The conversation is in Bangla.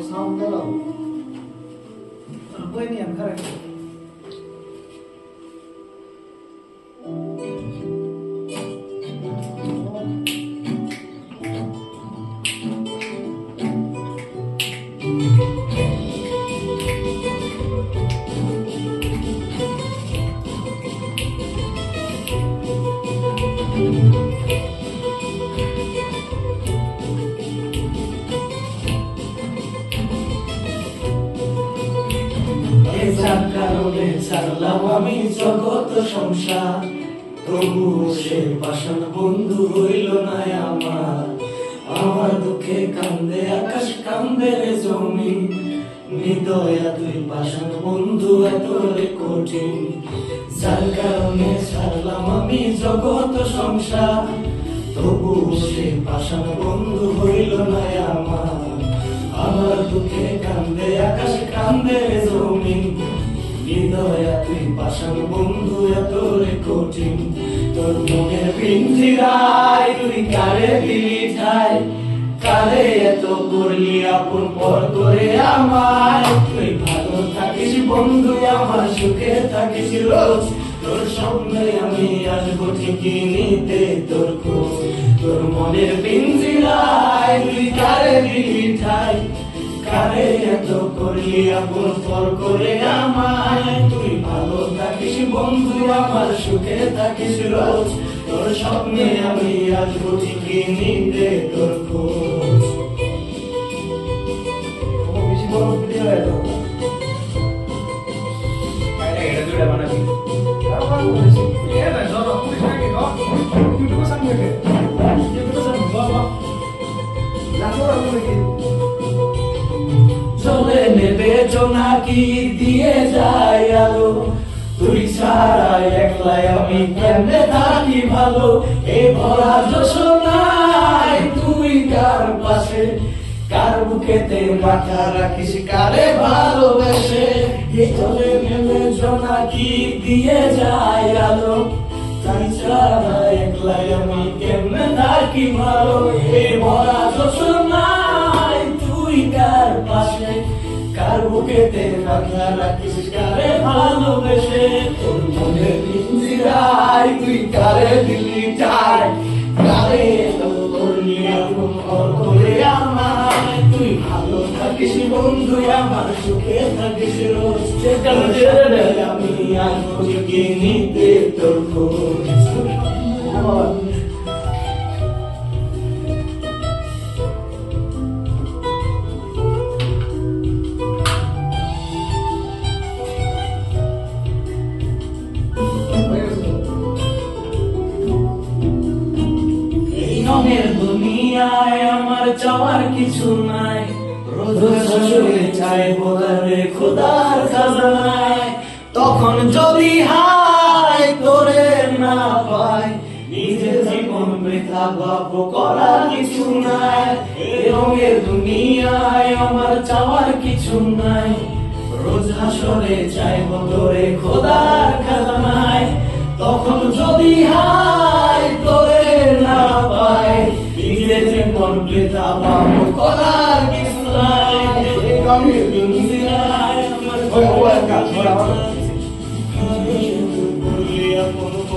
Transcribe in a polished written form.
সাউন্ড দাও বই নিয়ে আমি খারাপ কারণে ছাড়লাম আমি জগৎ সংসার, তবু সে পাষাণ বন্ধু হইল না আমার। আমার দুঃখে কান্দে আকাশ, কান্দে রে জমি, হৃদয়া তুই পাষাণ বন্ধু এত রে কঠিন। যার কারণে ছাড়লাম আমি জগৎ সংসার, তবু সে পাষাণ বন্ধু হইল না আমার। আমার দুঃখে কান্দে আকাশ, কান্দে রে জমি, হৃদয়া তুই পাষাণ বন্ধু এত রে কঠিন। তোর মনের পিঞ্জিরায় তুই কারে দিলি ঠাই, কারে এত করলি আপন পর করে আমায়। তুই ভালো থাকিস বন্ধু আমার, সুখে থাকিস রোজ, তোর স্বপ্নে আমি আসবো ঠিকই নিতে তোর খোঁজ। তোর মনের পিঞ্জিরায় তুই কারে দিলি ঠাই, কারে এত করলি আপন পর করে আমায়। তুই ভালো থাকিস বন্ধু আমার, সুখে থাকিস রোজ, তোর স্বপ্নে আমি আসবো ঠিকই নিতে তোর খোঁজ। বেশি বড় ভিডিও হয়ে যাবে এটা দুইটা বানাবি কারণ বলেছি এটা ধরো পুরো আগে গো ইউটিউবে সামনে কে ইউটিউবে সামনে বাবা লাখো রাখো কি চলে নেবে জোনাকি দিয়ে যায় আলো, তুই ছাড়া একলাই আমি কেমনে থাকি ভালো। এই ভরা জোছনায় তুই কার পাশে, কার বুকেতে মাথা রাখিস, কারে ভালোবেসে। এই চলে নেবে জোনাকি দিয়ে যায় আলো, তুই ছাড়া একলাই আমি কেমনে থাকি ভালো। এই ভরা জোছনায় তুই কার পাশে, কার বুকেতে মাথা রাখিস, কারে ভালোবেসে। তোর মনের পিঞ্জিরায় তুই কারে দিলি ঠাই, কারে এত করলি আপন পর করে আমায়। তুই ভালো থাকিস বন্ধু আমার, সুখে থাকিস রোজ, সে কারণে আমি আসবো ঠিকই নিতে তোর খোঁজ। রঙের দুনিয়ায় আমার চাওয়ার কিছু নাই, রোজ শুয়ে চাই বোলারে খোদার খাজানায়। তখন যদি হায় তোরে না পাই, নিজের জীবন বৃথা গল্প করার কিছু নাই। এই রঙের দুনিয়ায় আমার চাওয়ার কিছু নাই, রোজ হাসরে চাইব তোরে খোদার খাজানায়। তখন যদি হায় তোরে না পাই, নিজের জীবন বৃথা গল্প করার কিছু নাই। এই রঙের দুনিয়ায় আমার